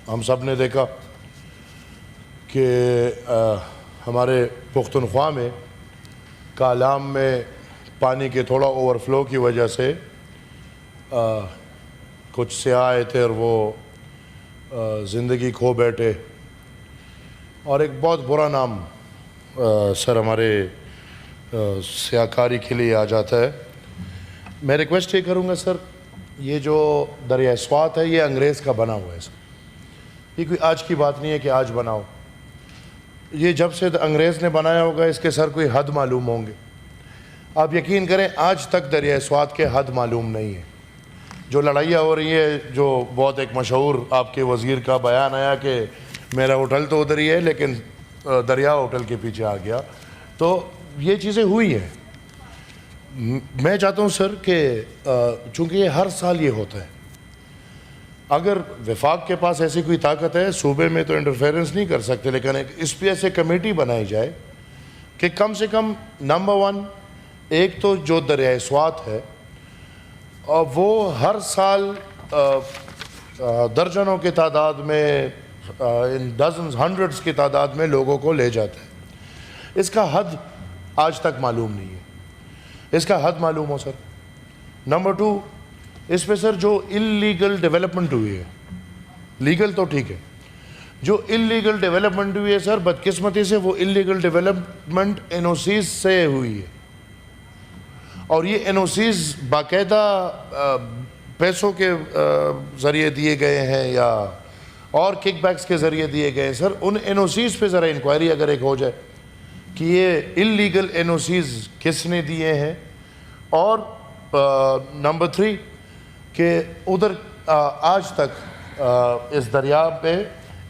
ہم سب نے دیکھا کہ ہمارے پختونخوا میں کالام میں پانی کے تھوڑا اوور فلو کی وجہ سے کچھ سیاح آئے تھے اور وہ زندگی کھو بیٹھے، اور ایک بہت برا نام سر ہمارے سیاہ کاری کے لیے آ جاتا ہے۔ میں ریکویسٹ یہ کروں گا سر، یہ جو دریائے سوات ہے یہ انگریز کا بنا ہوا ہے سر، یہ کوئی آج کی بات نہیں ہے کہ آج بناؤ، یہ جب سے انگریز نے بنایا ہوگا اس کے سر کوئی حد معلوم ہوں گے۔ آپ یقین کریں آج تک دریائے سوات کے حد معلوم نہیں ہے۔ جو لڑائیاں ہو رہی ہے، جو بہت ایک مشہور آپ کے وزیر کا بیان آیا کہ میرا ہوٹل تو ادھر ہی ہے لیکن دریا ہوٹل کے پیچھے آ گیا، تو یہ چیزیں ہوئی ہیں۔ میں چاہتا ہوں سر کہ چونکہ یہ ہر سال یہ ہوتا ہے، اگر وفاق کے پاس ایسی کوئی طاقت ہے، صوبے میں تو انٹرفیرنس نہیں کر سکتے، لیکن اس پہ ایسے کمیٹی بنائی جائے کہ کم سے کم نمبر 1 ایک تو جو دریائے سوات ہے وہ ہر سال درجنوں کی تعداد میں، ڈزنز ہنڈریڈز کی تعداد میں لوگوں کو لے جاتا ہے۔ اس کا حد آج تک معلوم نہیں ہے، اس کا حد معلوم ہو سر۔ نمبر 2، اس پہ سر جو انلیگل ڈیولپمنٹ ہوئی ہے، لیگل تو ٹھیک ہے، جو انلیگل ڈیولپمنٹ ہوئی ہے سر، بدقسمتی سے وہ انلیگل ڈیولپمنٹ این او سیز سے ہوئی ہے، اور یہ این او سیز باقاعدہ پیسوں کے ذریعے دیے گئے ہیں یا اور کک بیکس کے ذریعے دیے گئے ہیں سر۔ ان این او سیز پہ ذرا انکوائری اگر ایک ہو جائے کہ یہ انلیگل این او سیز کس نے دیے ہیں، اور نمبر 3 کہ ادھر آج تک اس دریا پہ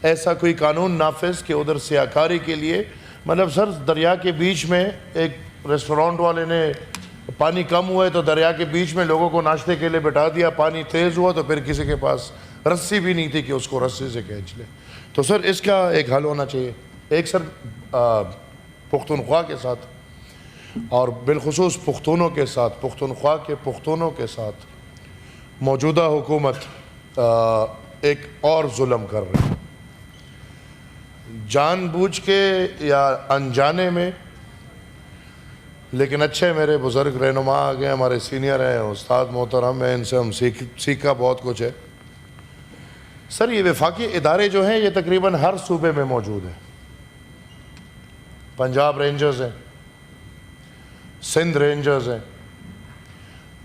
ایسا کوئی قانون نافذ کہ ادھر سیاہ کاری کے لیے، مطلب سر دریا کے بیچ میں ایک ریسٹورانٹ والے نے پانی کم ہوا ہے تو دریا کے بیچ میں لوگوں کو ناشتے کے لیے بٹھا دیا، پانی تیز ہوا تو پھر کسی کے پاس رسی بھی نہیں تھی کہ اس کو رسی سے کھینچ لے۔ تو سر اس کا ایک حل ہونا چاہیے، ایک سر پختونخوا کے ساتھ اور بالخصوص پختونوں کے ساتھ، پختونخوا کے پختونوں کے ساتھ موجودہ حکومت ایک اور ظلم کر رہی ہے، جان بوجھ کے یا انجانے میں، لیکن اچھے میرے بزرگ رہنما آ گئے، ہمارے سینئر ہیں، استاد محترم ہیں، ان سے ہم سیکھا بہت کچھ ہے۔ سر یہ وفاقی ادارے جو ہیں یہ تقریباً ہر صوبے میں موجود ہیں، پنجاب رینجرز ہیں، سندھ رینجرز ہیں،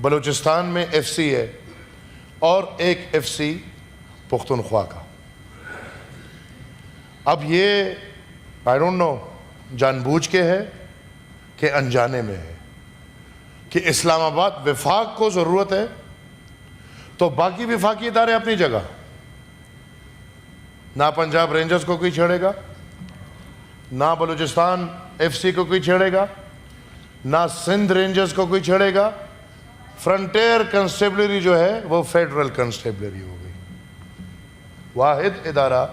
بلوچستان میں ایف سی ہے، اور ایک ایف سی پختونخوا کا۔ اب یہ آئی ڈونٹ نو جان بوجھ کے ہے کہ انجانے میں ہے کہ اسلام آباد وفاق کو ضرورت ہے تو باقی وفاقی ادارے اپنی جگہ، نہ پنجاب رینجرز کو کوئی چھیڑے گا، نہ بلوچستان ایف سی کو کوئی چھیڑے گا، نہ سندھ رینجرز کو کوئی چھیڑے گا۔ فرنٹیئر کنسٹیبلری جو ہے وہ فیڈرل کنسٹیبلری ہو گئی، واحد ادارہ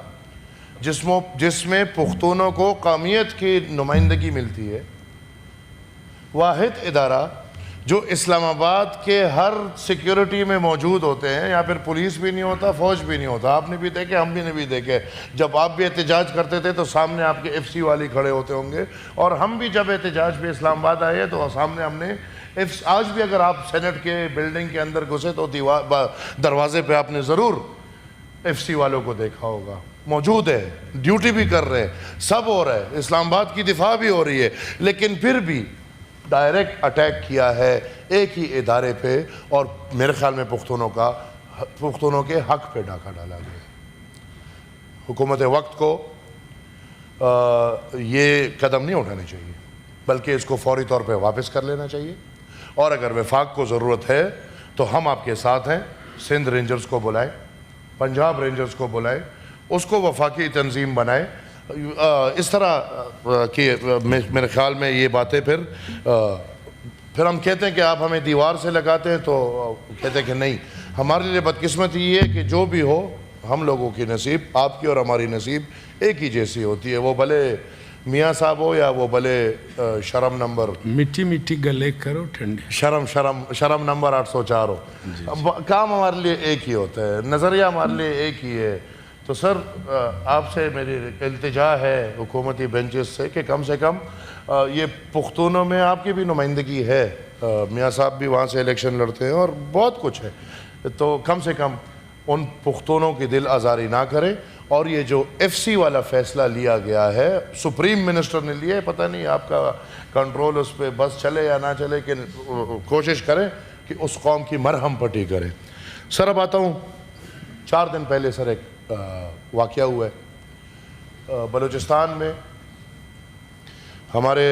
جس میں پختونوں کو قومیت کی نمائندگی ملتی ہے، واحد ادارہ جو اسلام آباد کے ہر سیکیورٹی میں موجود ہوتے ہیں، یا پھر پولیس بھی نہیں ہوتا، فوج بھی نہیں ہوتا۔ آپ نے بھی دیکھے، ہم بھی نے بھی دیکھے، جب آپ بھی احتجاج کرتے تھے تو سامنے آپ کے ایف سی والے کھڑے ہوتے ہوں گے، اور ہم بھی جب احتجاج پہ اسلام آباد آئے تو سامنے ہم نے آج بھی اگر آپ سینٹ کے بلڈنگ کے اندر گھسے تو دروازے پہ آپ نے ضرور ایف سی والوں کو دیکھا ہوگا، موجود ہے، ڈیوٹی بھی کر رہے ہیں، سب ہو رہا ہے، اسلام آباد کی دفاع بھی ہو رہی ہے، لیکن پھر بھی ڈائریکٹ اٹیک کیا ہے ایک ہی ادارے پہ، اور میرے خیال میں پختونوں کے حق پہ ڈاکہ ڈالا گیا۔ حکومت وقت کو یہ قدم نہیں اٹھانے چاہیے، بلکہ اس کو فوری طور پہ واپس کر لینا چاہیے، اور اگر وفاق کو ضرورت ہے تو ہم آپ کے ساتھ ہیں۔ سندھ رینجرز کو بلائیں، پنجاب رینجرز کو بلائیں، اس کو وفاقی تنظیم بنائیں۔ اس طرح کہ میرے خیال میں یہ باتیں پھر ہم کہتے ہیں کہ آپ ہمیں دیوار سے لگاتے ہیں، تو کہتے ہیں کہ نہیں، ہمارے لیے بدقسمتی یہ ہے کہ جو بھی ہو، ہم لوگوں کی نصیب، آپ کی اور ہماری نصیب ایک ہی جیسی ہوتی ہے، وہ بھلے میاں صاحب ہو یا وہ بھلے شرم نمبر میٹھی میٹھی گلے کرو ٹھنڈی شرم نمبر 804 ہو، کام ہمارے لیے ایک ہی ہوتا ہے، نظریہ ہمارے لیے ایک ہی ہے، تو سر آپ سے میری التجا ہے حکومتی بینچز سے کہ کم سے کم یہ پختونوں میں آپ کی بھی نمائندگی ہے، میاں صاحب بھی وہاں سے الیکشن لڑتے ہیں اور بہت کچھ ہے، تو کم سے کم ان پختونوں کی دل آزاری نہ کریں. اور یہ جو ایف سی والا فیصلہ لیا گیا ہے سپریم منسٹر نے لیا ہے، پتہ نہیں آپ کا کنٹرول اس پہ بس چلے یا نہ چلے، کہ کوشش کریں کہ اس قوم کی مرہم پٹی کریں. سر اب آتا ہوں، 4 دن پہلے سر ایک واقعہ ہوا ہے بلوچستان میں. ہمارے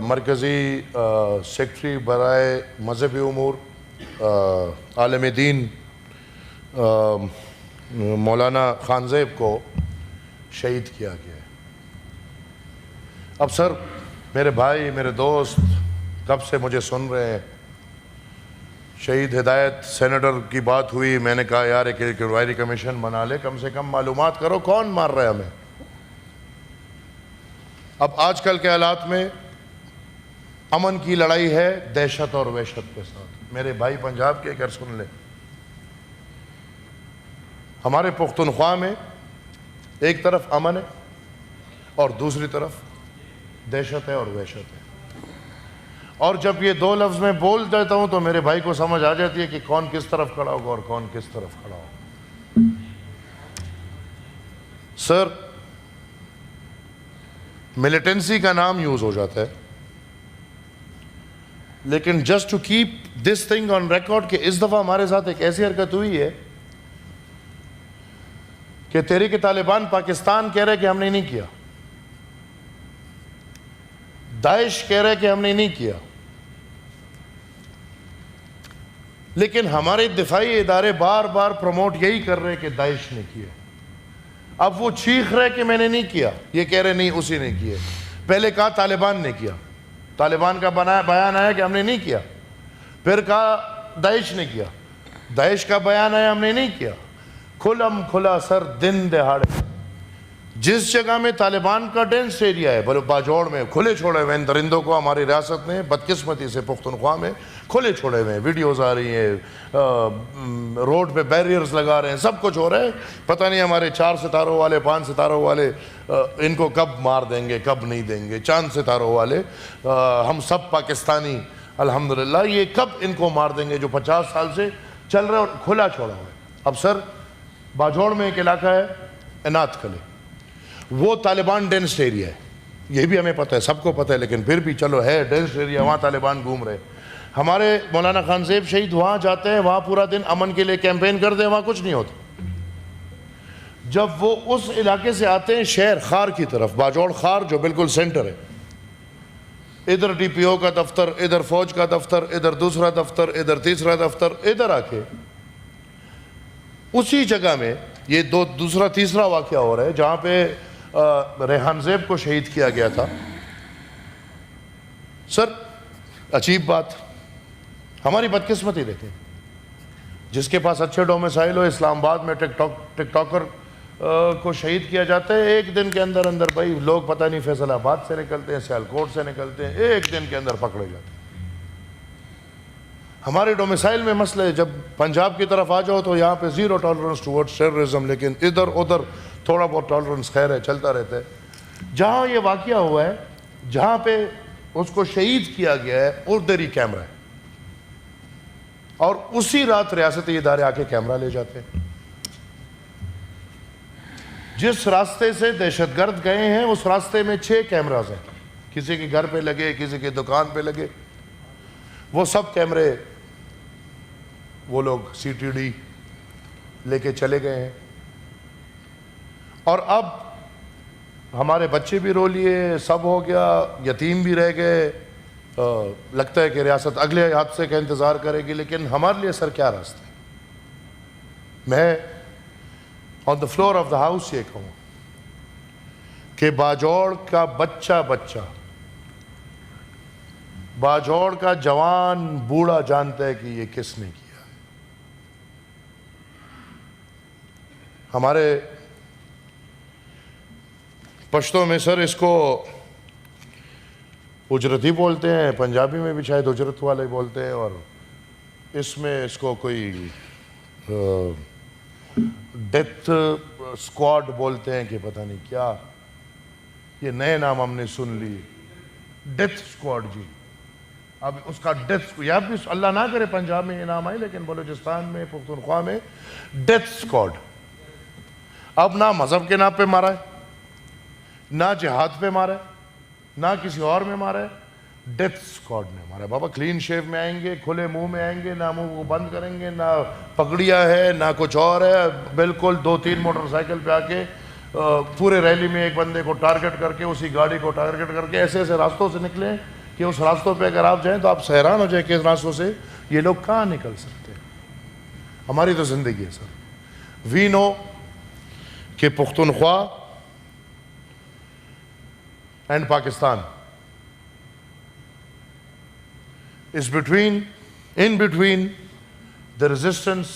مرکزی سیکٹری برائے مذہبی امور عالم دین مولانا خانزیب کو شہید کیا گیا ہے. اب سر میرے بھائی میرے دوست کب سے مجھے سن رہے ہیں، شہید ہدایت سینیٹر کی بات ہوئی، میں نے کہا یار ایک انکوائری کمیشن بنا لے، کم سے کم معلومات کرو کون مار رہا ہے ہمیں. اب آج کل کے حالات میں امن کی لڑائی ہے دہشت اور وحشت کے ساتھ. میرے بھائی پنجاب کے اگر سن لیں، ہمارے پختونخوا میں ایک طرف امن ہے اور دوسری طرف دہشت ہے اور وحشت ہے. اور جب یہ 2 لفظ میں بول دیتا ہوں تو میرے بھائی کو سمجھ آ جاتی ہے کہ کون کس طرف کھڑا ہوگا اور کون کس طرف کھڑا ہوگا. سر ملیٹنسی کا نام یوز ہو جاتا ہے، لیکن just to keep this thing on record کہ اس دفعہ ہمارے ساتھ ایک ایسی حرکت ہوئی ہے کہ تحریک طالبان پاکستان کہہ رہے کہ ہم نے نہیں کیا، داعش کہہ رہے کہ ہم نے نہیں کیا، لیکن ہمارے دفاعی ادارے بار بار پروموٹ یہی کر رہے کہ داعش نے کیا. اب وہ چیخ رہے کہ میں نے نہیں کیا، یہ کہہ رہے نہیں اسی نے کیا. پہلے کہا طالبان نے کیا، طالبان کا بیان آیا کہ ہم نے نہیں کیا، پھر کہا داعش نے کیا، داعش کا بیان آیا ہم نے نہیں کیا. کھلم کھلا سر دن دہاڑے جس جگہ میں طالبان کا ڈینس ایریا ہے باجوڑ میں کھلے چھوڑے ہوئے ان درندوں کو ہماری ریاست نے بدقسمتی سے پختونخوا میں کھلے چھوڑے ہوئے ہیں. ویڈیوز آ رہی ہیں، روڈ پہ بیریئرز لگا رہے ہیں، سب کچھ ہو رہا ہے. پتہ نہیں ہمارے 4 ستاروں والے 5 ستاروں والے ان کو کب مار دیں گے کب نہیں دیں گے. چاند ستاروں والے ہم سب پاکستانی الحمدللہ، یہ کب ان کو مار دیں گے جو 50 سال سے چل رہے اور کھلا چھوڑا ہوا ہے. اب سر باجوڑ میں ایک علاقہ ہے انات کلے، وہ طالبان ڈینس ایریا ہے، یہ بھی ہمیں پتہ ہے، سب کو پتہ ہے، لیکن پھر بھی چلو ہے ڈینس ایریا، وہاں طالبان گھوم رہے. ہمارے مولانا خانزیب شہید وہاں جاتے ہیں، وہاں پورا دن امن کے لیے کیمپین کرتے ہیں، وہاں کچھ نہیں ہوتا. جب وہ اس علاقے سے آتے ہیں شہر خار کی طرف، باجوڑ خار جو بالکل سینٹر ہے، ادھر ڈی پی او کا دفتر، ادھر فوج کا دفتر، ادھر دوسرا دفتر، ادھر تیسرا دفتر، ادھر آ کے اسی جگہ میں یہ دوسرا تیسرا واقعہ ہو رہا ہے جہاں پہ ریحان زیب کو شہید کیا گیا تھا. سر عجیب بات، ہماری بدقسمتی دیکھیں، جس کے پاس اچھے ڈومیسائل ہو، اسلام آباد میں ٹک ٹاکر کو شہید کیا جاتا ہے، ایک دن کے اندر بھائی لوگ پتہ نہیں فیصل آباد سے نکلتے ہیں، سیالکوٹ سے نکلتے ہیں، ایک دن کے اندر پکڑے جاتے ہیں. ہمارے ڈومیسائل میں مسئلہ ہے. جب پنجاب کی طرف آ جاؤ تو یہاں پہ 0 ٹالرنس ٹورڈز ٹیررزم، لیکن ادھر ادھر تھوڑا بہت ٹالرنس خیر ہے، چلتا رہتا ہے. جہاں یہ واقعہ ہوا ہے، جہاں پہ اس کو شہید کیا گیا ہے، اردری کیمرہ ہے، اور اسی رات ریاستی ادارے آ کے کیمرہ لے جاتے ہیں. جس راستے سے دہشت گرد گئے ہیں اس راستے میں 6 کیمراز ہیں، کسی کے گھر پہ لگے، کسی کی دکان پہ لگے. وہ سب کیمرے وہ لوگ سی ٹی ڈی لے کے چلے گئے ہیں. اور اب ہمارے بچے بھی رو لیے، سب ہو گیا، یتیم بھی رہ گئے. لگتا ہے کہ ریاست اگلے حادثے کا انتظار کرے گی، لیکن ہمارے لیے سر کیا راستہ ہے؟ میں on the floor of the house یہ کہوں کہ باجوڑ کا بچہ باجوڑ کا جوان بوڑھا جانتا ہے کہ یہ کس نے کیا. ہمارے پشتوں میں سر اس کو اجرت ہی بولتے ہیں، پنجابی میں بھی شاید اجرت والے بولتے ہیں، اور اس میں اس کو کوئی ڈیتھ اسکواڈ بولتے ہیں کہ پتہ نہیں کیا، یہ نئے نام ہم نے سن لیے، ڈیتھ اسکواڈ جی. اب اس کا ڈیتھ، یا بھی اللہ نہ کرے پنجاب میں یہ نام آئے، لیکن بلوچستان میں، پختونخوا میں ڈیتھ اسکواڈ. اب نہ مذہب کے نام پہ مارا ہے، نہ جہاد پہ مارا ہے، نہ کسی اور میں مارا ہے، ڈیتھ اسکواڈ نے مارا ہے. بابا کلین شیو میں آئیں گے، کھلے منہ میں آئیں گے، نہ منہ کو بند کریں گے، نہ پگڑیا ہے، نہ کچھ اور ہے، بالکل 2-3 موٹر سائیکل پہ آ کے پورے ریلی میں ایک بندے کو ٹارگٹ کر کے، اسی گاڑی کو ٹارگٹ کر کے ایسے ایسے راستوں سے نکلیں کہ اس راستوں پہ اگر آپ جائیں تو آپ حیران ہو جائیں کہ اس راستوں سے یہ لوگ کہاں نکل سکتے ہیں. ہماری تو زندگی ہے سر. وی نو کہ Pakhtunkhwa and Pakistan is in between the resistance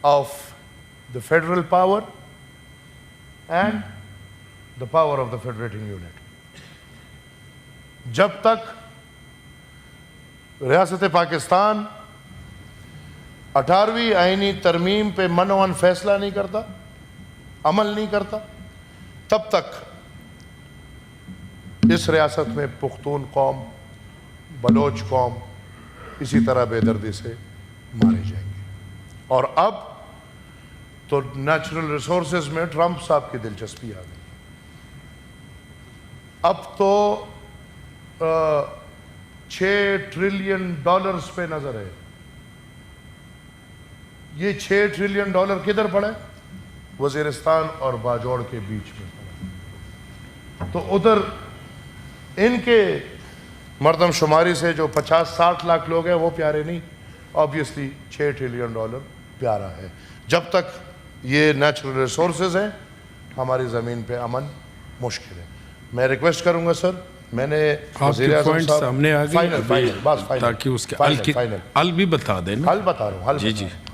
of the federal power and the power of the federating unit. جب تک ریاست پاکستان 18ویں آئینی ترمیم پہ منوان فیصلہ نہیں کرتا، عمل نہیں کرتا، تب تک اس ریاست میں پختون قوم، بلوچ قوم اسی طرح بے دردی سے مارے جائیں گے. اور اب تو نیچرل ریسورسز میں ٹرمپ صاحب کی دلچسپی آ گئی. اب تو $6 ٹریلین پہ نظر ہے. یہ $6 ٹریلین کدھر پڑے؟ وزیرستان اور باجوڑ کے بیچ میں پڑے. تو ادھر ان کے مردم شماری سے جو 50-60 لاکھ لوگ ہیں وہ پیارے نہیں. آبویسلی $6 ٹریلین پیارا ہے. جب تک یہ نیچرل ریسورسز ہیں ہماری زمین پہ امن مشکل ہے. میں ریکویسٹ کروں گا سر، میں نے وزیر اعظم صاحب سامنے آ گئی فائنل تاکہ اس کے حل بھی بتا دیں. حل بتا رہا ہوں،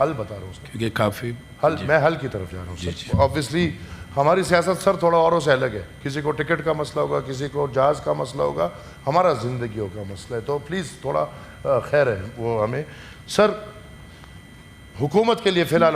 حل بتا رہا ہوں کیونکہ کافی میں حل کی طرف جا رہا ہوں سر. آبویسلی ہماری سیاست سر تھوڑا اوروں سے الگ ہے. کسی کو ٹکٹ کا مسئلہ ہوگا، کسی کو جہاز کا مسئلہ ہوگا، ہمارا زندگیوں کا مسئلہ ہے. تو پلیز تھوڑا خیر ہے وہ ہمیں. سر حکومت کے لیے فی الحال